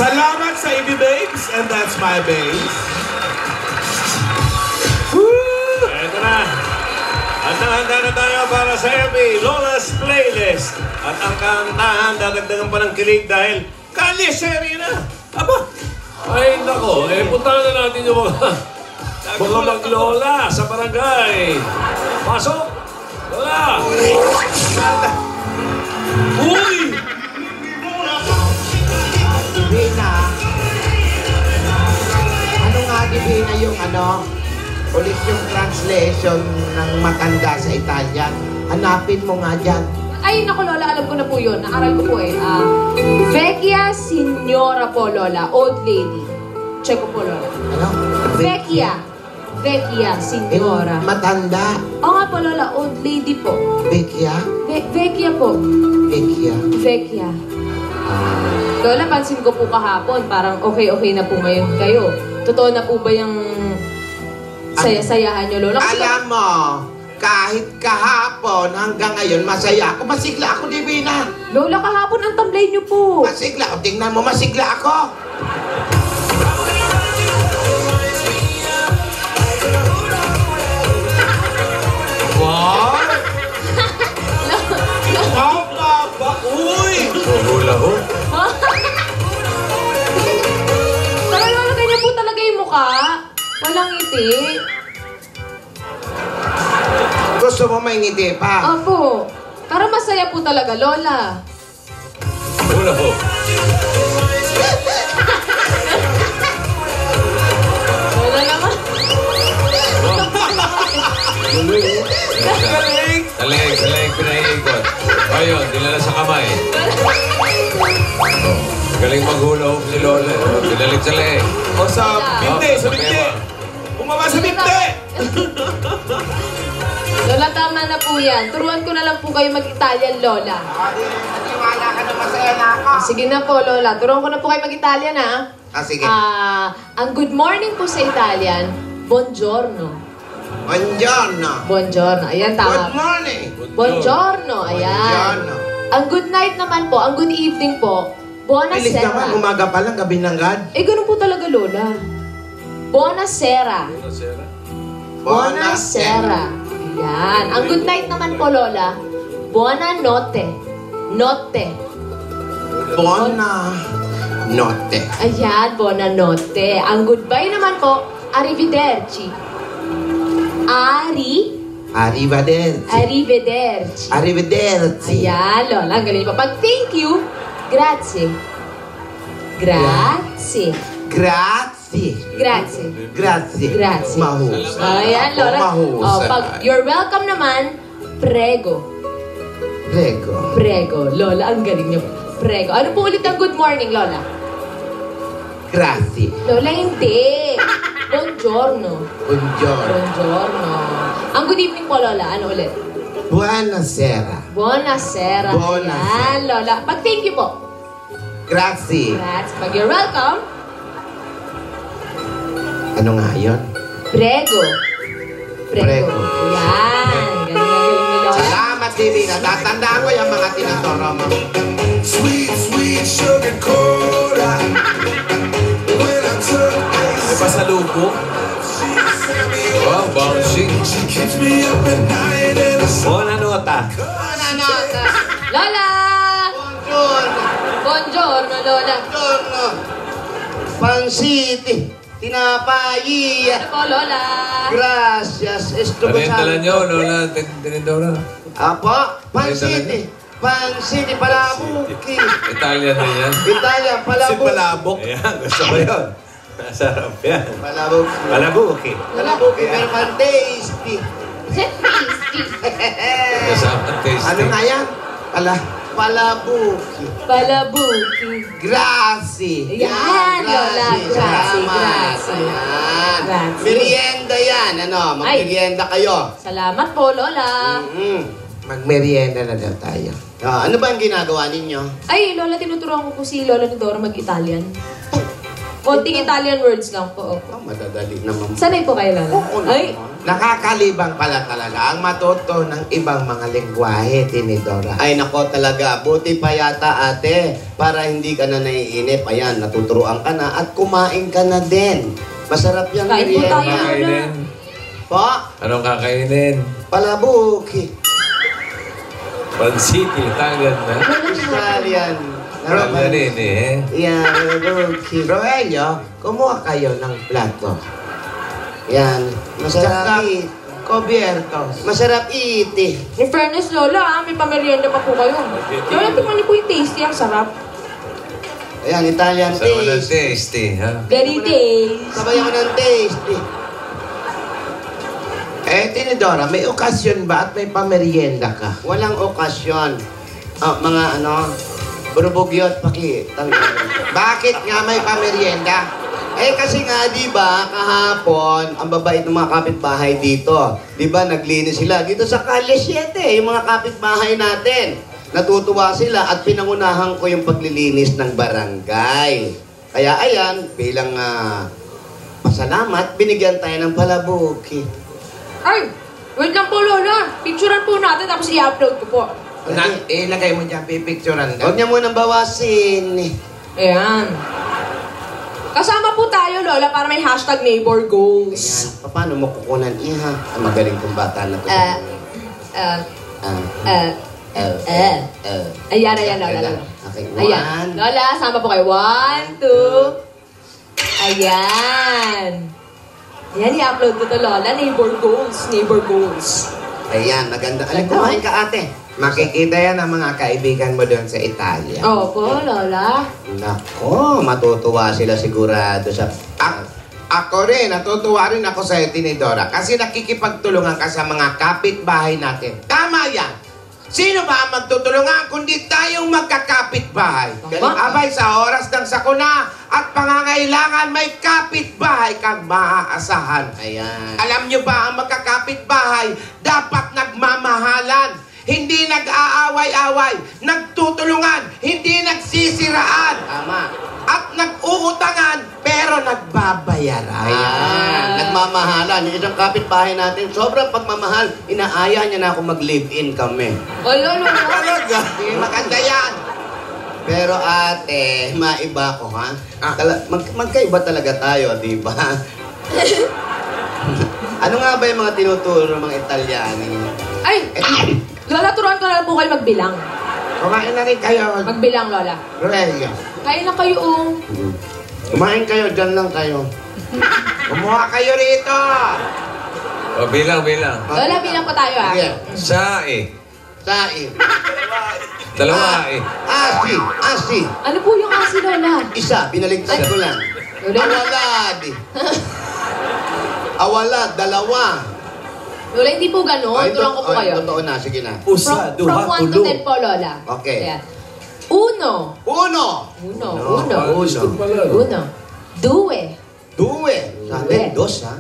Salamat sa Ibi Babes, and that's my babes. Eto na. Handa na tayo para sa Ibi Lola's Playlist. At ang kantahan, dadagdagan pa ng kilig dahil kaliseri na. Aba! Ay, nako. Puntahan na natin yung mga mag-lola sa barangay. Pasok! Lola! Uy! Divina. Ano nga, Divina, yung ulit yung translation ng matanda sa Italian. Hanapin mo nga dyan. Ay, naku, Lola, alam ko na po yun. Naaral ko po eh. Vecchia Signora po, Lola. Old lady. Check ko po, Lola. Ano? Vecchia. Vecchia Signora. Matanda. Oo nga po, Lola. Old lady po. Vecchia? Vecchia po. Vecchia. Vecchia. Lola, pansin ko po kahapon. Parang okay-okay na po ngayon kayo. Totoo na po ba yung saya-sayahan nyo, Lola? Alam mo, kahit kahapon hanggang ngayon, masaya ako. Masigla ako, Divina. Lola, kahapon ang tamlay nyo po. Masigla ako. Tingnan mo, masigla ako. Wow! Tama ba? Uy! Hula ho. Pero Lola, ganyan po talaga yung mukha. Walang ngiti. Gusto mo may ngiti pa? Opo. Para masaya po talaga, Lola. Hula ho. Lola naman. Galing! Salig, pinahihikot. Ayun, dinala sa kamay. Galing maghula ho si Lola. Dinalig sa leeg. O sa binte, sa binte! Bumaba sa binte! Lola, tama na po yan. Turuan ko na lang po kayo mag-Italian, Lola. Naniwala ka na masaya na ako. Sige na po, Lola. Turuan ko na po kayo mag-Italian, ha? Sige. Ang good morning po sa Italian, buongiorno. Buongiorno. Buongiorno. Ayan, Good tama. morning. Buongiorno. Ayan. Buongiorno. Ang good night naman po, ang good evening po, Bilis naman, buonasera. umaga pa lang, gabi ng gad. Eh, ganun po talaga, Lola. Buonasera. Buonasera. Ayan. Ang good night naman po, Lola, buonanotte. Notte. Buona notte. Ayan, buonanotte. Ang goodbye naman po, arrivederci. Arrivederci. Arrivederci. Arrivederci. Ayan, Lola, ang galing pa. Pag thank you, grazie. Grazie. Grazie. Grazie. Grazie. Grazie. Mahusay. Ayan, Lola. Mahusay. Pag you're welcome naman, prego. Prego. Prego. Lola, ang galing niyo. Prego. Ano po ulit ang good morning, Lola? Grazie. Lola, hindi. Buongiorno. Buongiorno. Buongiorno. Ang good evening po, Lola. Ano ulit? Buonasera. Buonasera. Buonasera. Ayan, Lola. Pag thank you po. Grazie. Grazie. Pag you're welcome, Ano nga yun? prego. Prego. Yan. Galing na galing ni Lola. Salamat, Divina. Tatandaan ko yung mga tinuturo mo. Sweet, sweet sugar cola. When I took May pasalubong. Wow, bouncing. she keeps me up at night and I Bona nota. Buonanotte. Lola! Buongiorno. Buongiorno, Lola. Buongiorno. Pansiti. Tinapay. Ano po, Lola? Gracias. Esto Talentala nyo, Lola. Tinidora. Apo, pansiti. Pansiti palabuki. Italian na yan. Italia, Si palabuki. Palabok. Ayan, gusto ko yun. Masarap yan. Palabuki. Palabuki. Palabuki, pero man tasty. Tasty. Kasama tasty. Ano nga yan? Palabuki. Palabuki. Grazie. Yan, Lola. Grazie, Salamat. grazie. Ayan. Grazie. Merienda yan, ano? Magmerienda kayo. Salamat po, Lola. Magmerienda na daw tayo. Ano ba ang ginagawa ninyo? Ay, Lola, tinuturuan ko po si Lola ni Dora mag-Italian. Konting Italian words lang po. Oh, madadali naman. Sanay po kayo, Lola? Oo Ay, naman. Nakakalibang pala talaga ang matuto ng ibang mga lengguwahe, Tinidora. Ay nako talaga, buti pa yata ate, para hindi ka na naiinip. Ayan, natuturuan ka na at kumain ka na din. Masarap yung Kain po tayo. merienda. Kakainin. Po, Anong kakainin? palabuki. Pansiti, tangan na. Australian. Tanganin eh. Yan, palabuki. Roelio, kumuha kayo ng plato. Yan, masarap Tsaka, eat. Cubiertos. Masarap eat eh. in fairness, Lola, may pamerienda pa po kayo. Lola, tingnan niyo po yung tasty. Ang sarap. Ayan, Italian Sa walang taste. tasty, ha? Very tasty. Sabayan ko ng taste eh. Tinidora, may okasyon ba at may pamerienda ka? Walang okasyon. Mga burubugyot, Bakit nga may pamerienda? Kasi nga, di ba, kahapon, ang babait ng mga kapitbahay dito. Di ba, naglinis sila. Dito sa Calle 7, yung mga kapitbahay natin. Natutuwa sila at pinangunahan ko yung paglilinis ng barangay. Kaya ayan, bilang pasalamat, binigyan tayo ng palabuki. Ay, wait lang po, Lola. Picturean po natin tapos i-upload ko po. Ilagay mo dyan, pipicturan ka. Huwag niya munang bawasin. Ayan. Kasama po tayo, Lola, para may hashtag neighbor goals. Ayan, paano mo kukunan iha? Magaling kong bata na to. Ayan, Lola. Okay, Ayan. one. Lola, sama po kayo. 1, 2. Ayan. Ayan, i-upload ko to, Lola. Neighbor goals. Ayan, maganda. Alin, kumain ka ate. Makikita yan ang mga kaibigan mo doon sa Italia. Opo, Lola. Nako, matutuwa sila sigurado sa... Ako rin, natutuwa rin ako sa Tinidora kasi nakikipagtulungan ka sa mga kapitbahay natin. Tama yan! Sino ba ang magtutulungan kundi tayong magkakapitbahay? Tama. Abay, sa oras ng sakuna at pangangailangan may kapitbahay kang maaasahan. Ayan. Alam nyo ba ang magkakapitbahay dapat nagmamahalan, hindi nag-aaway-away, nagtutulungan, hindi nagsisiraan, Tama. at nag-uutangan pero nagbabayaran. Ayan. Nagmamahalan. Yung isang kapitbahay natin, sobrang pagmamahal. Inaaya niya na ako mag-live-in kami. Lola. Talaga? Hindi maganda yan. Pero ate, maiba ko ha? Magkaiba talaga tayo, di ba? Ano nga ba yung mga tinuturo ng mga Italyani? Ay! Lola, turuan ko na lang po kayo magbilang. Kumain na rin kayo, Magbilang, Lola. Roelio. Kain na kayo, Kumain kayo, dyan lang kayo. Kumuha kayo rito. O, bilang. Lola, bilang po tayo, Sige. Sae. Sain. Dalawa eh. Asi. Ano po yung asi, Lola? Isa, binaligtad ko lang. Lola, Awalad. Awalad, dalawa. Lola, hindi po gano'n. Turuan ko po kayo. Totoo na, sige na. Usa, From 1 to 10 po, Lola. Okay. Ayan. Uno. Uno. Uno. Due. Due. Sa atin, Due. dos ha.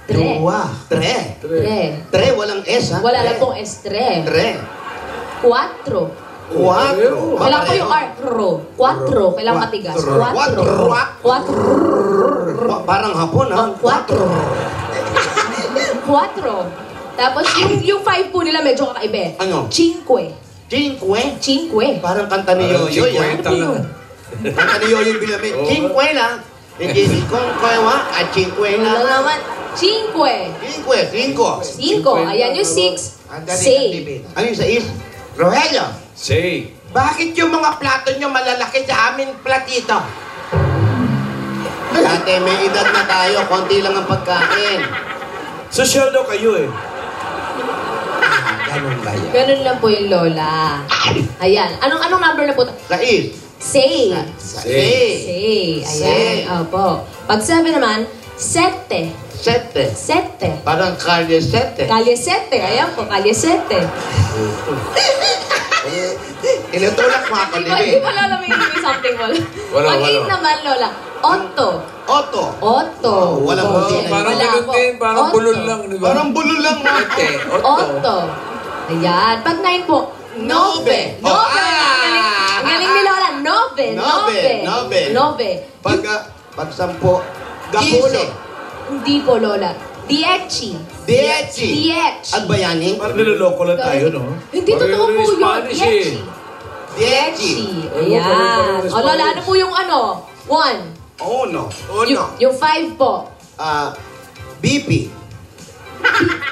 Tre. Tre. Tre. Tre, walang S ha. Wala Tre. lang pong estre. Tre. Cuatro. Cuatro. Kailangan po yung R. Cuatro. Kailangan matigas. Cuatro. Parang hapon ha. Cuatro. Cuatro. Tapos yung 5 po nila medyo kakaiba. Ano? Cinque. Cinque. Parang kanta ni Parang Yoyoy ha. 50 lang. Kanta ni Yoyoy Bilamit. Oo. Cinque lang. Hindi si Conquewa at Cinque Wala lang. naman. Cinque. Cinco. 5. Ayan yung 6. Ang dali ng Say. tibid. Ano yung sa is? Rogelio, Say. bakit yung mga plato nyo malalaki sa aming platito? Dati may edad na tayo. Konti lang ang pagkain. Social daw kayo eh. Ganun ba yan? Ganun lang po yung Lola. Ayan. Anong number na po? Sa is. Say. Say. Say. Ayan. Opo. Pag 7 naman, 7. Sete. 7. Parang Calle 7. Kalye 7. Ayan po, kalye 7. Tinutulak mo ako, Hindi Libby. pa Lola may something mo. Wala, Pag wala. 8 naman, Lola. 8. Otto. 8. Walang Oo, buti. parang ganun din. Parang bulol lang, di ba? Parang bulol lang mo. Ete. 8. Ayan. Pag 9 po, 9. Nove. 9. Oh, Ang galing ni Lola. 9. Nove. 9. Pag Pag 10, Gapulo. Hindi po, Lola. Dieci. Dieci. Dieci. At bayani? Parang niloloko lang tayo, no? Hindi totoo po yun. Spanish eh. Dieci. Dieci. Ayan. O, Lola, ano po yung ano? 1. Uno. Yung 5 po. BP.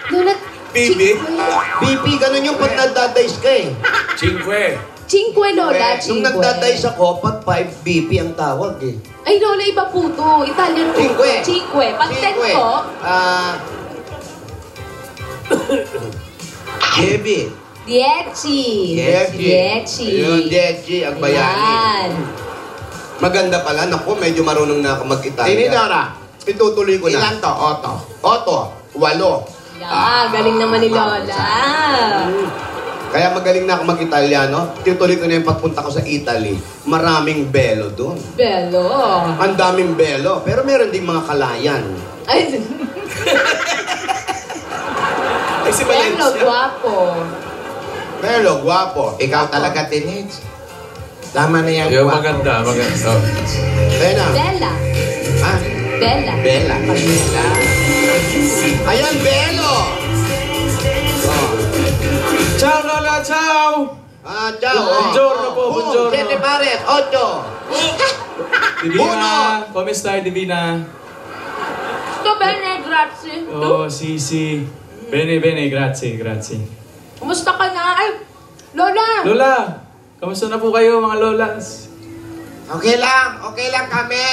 Lola, Bibi? BP, ganun yung pag nagdadice ka eh. 5. 5, Lola. Nung 5. nagdadice ako, pag 5 BP ang tawag eh. Ay, Lola, iba po to. Italian po. 5. 5. Pag 10 po, Jebi. Dieci. Dieci. Ayun, Dieci, ang bayani. Yan. Maganda pala. Naku, medyo marunong na ako mag-Italia. Tinidora. Itutuloy ko na. Ilan to? Otto. Otto. 8. Galing naman ni Lola. Kaya magaling na ako mag-Italiano. Tinutuloy ko na yung pagpunta ko sa Italy. Maraming belo doon. Belo. Ang daming belo. Pero meron ding mga kalayan. Ay, Ay, si Belo, Valencia. guwapo. Belo, guwapo. Ikaw talaga, teenage. Tama na yan. Yung guwapo. maganda. Oh. Kaya na. Bella. Ha? Bella. Bella. Ayan, belo. Oh. Ciao, Lola! Ciao! Ciao. Buongiorno po, buongiorno. 7 pares, 8. Divina, come stai, Divina? Sto bene, grazie. Oh, sì. Bene, grazie. Kumusta ka na? Ay, Lola. Lola, kamusta na po kayo, mga lolas? Okay lang kami.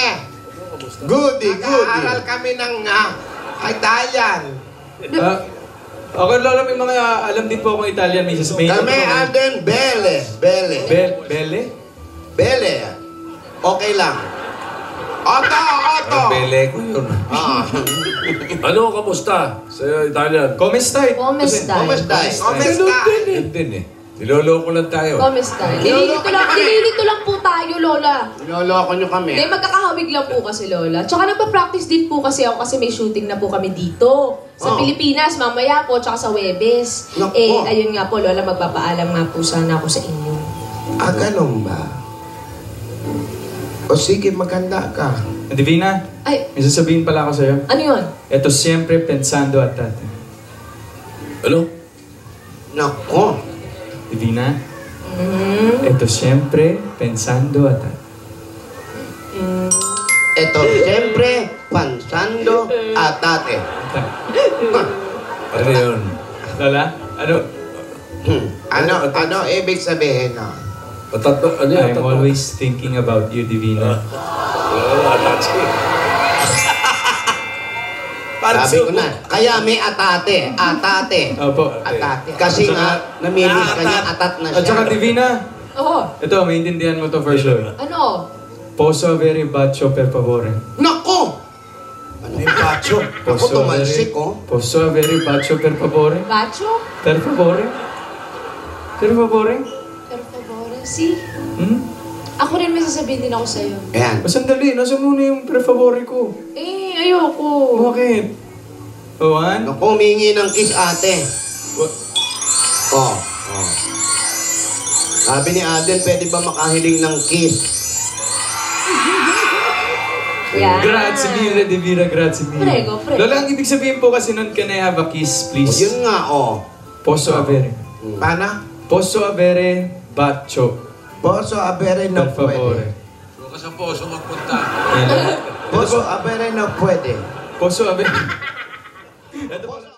Goody, Nag-aaral kami ng Italian. Okay, Lola, may mga alam din po akong Italian. May sasabihin Kami, Alden, Bele. Belle? Okay lang. Otto! Ang bele ko yun. Ano, kamusta? Sa Italian? Come stai? Come stai? Komesta? Yun din eh. Niloloko lang tayo. Come stai? Nililito lang po tayo, Lola. Niloloko nyo kami. Hindi, magkakahawig lang po kasi, Lola. Tsaka nagpa-practice din po kasi ako kasi may shooting na po kami dito. Sa Pilipinas, mamaya po, tsaka sa Webes. Naku. Ayun nga po, Lola, magpapaalam nga po sana ako sa inyo. Ganun ba? O sige, maganda ka. Divina, Ay, may sasabihin pala ako sa'yo. ano yun? Eto siempre pensando a tate. Ano? Nako. Divina, eto siempre pensando a tate. Ito, siyempre, pansando atate. Ano yun? Lola, ano? Ano ibig sabihin na? Ano yan? I'm always thinking about you, Divina. Sabi ko na, kaya may atate. Opo. Atate. Kasi nga, namimiss ka niya, atat na At saka, siya. Divina, Oo. ito, maintindihan mo to for sure. Ano? Posso avere bacio per favore? Nako! Ano yung bacho? Ako tumalsik, oh. Posso avere bacio per favore? Bacho? Per favore? Per favore? Per favore. Si? Ako rin may sasabihin din ako sa'yo. Ayan. O sandali, nasa muna yung per favore ko? Ayoko. Bakit? O, Juan? Naku, humingi ng kiss ate. Oh. Sabi ni Aden, pwede ba makahiling ng kiss? Yan. Grazie mille, Divina, grazie mille. Prego. Lola, ang ibig sabihin po kasi nun, can I have a kiss, please? Yun nga, oh. Posso avere. Paano? Posso avere bacio, Poso avere no per favore. pwede. Huwag ka sa poso magpunta. Poso avere no pwede. Posso avere...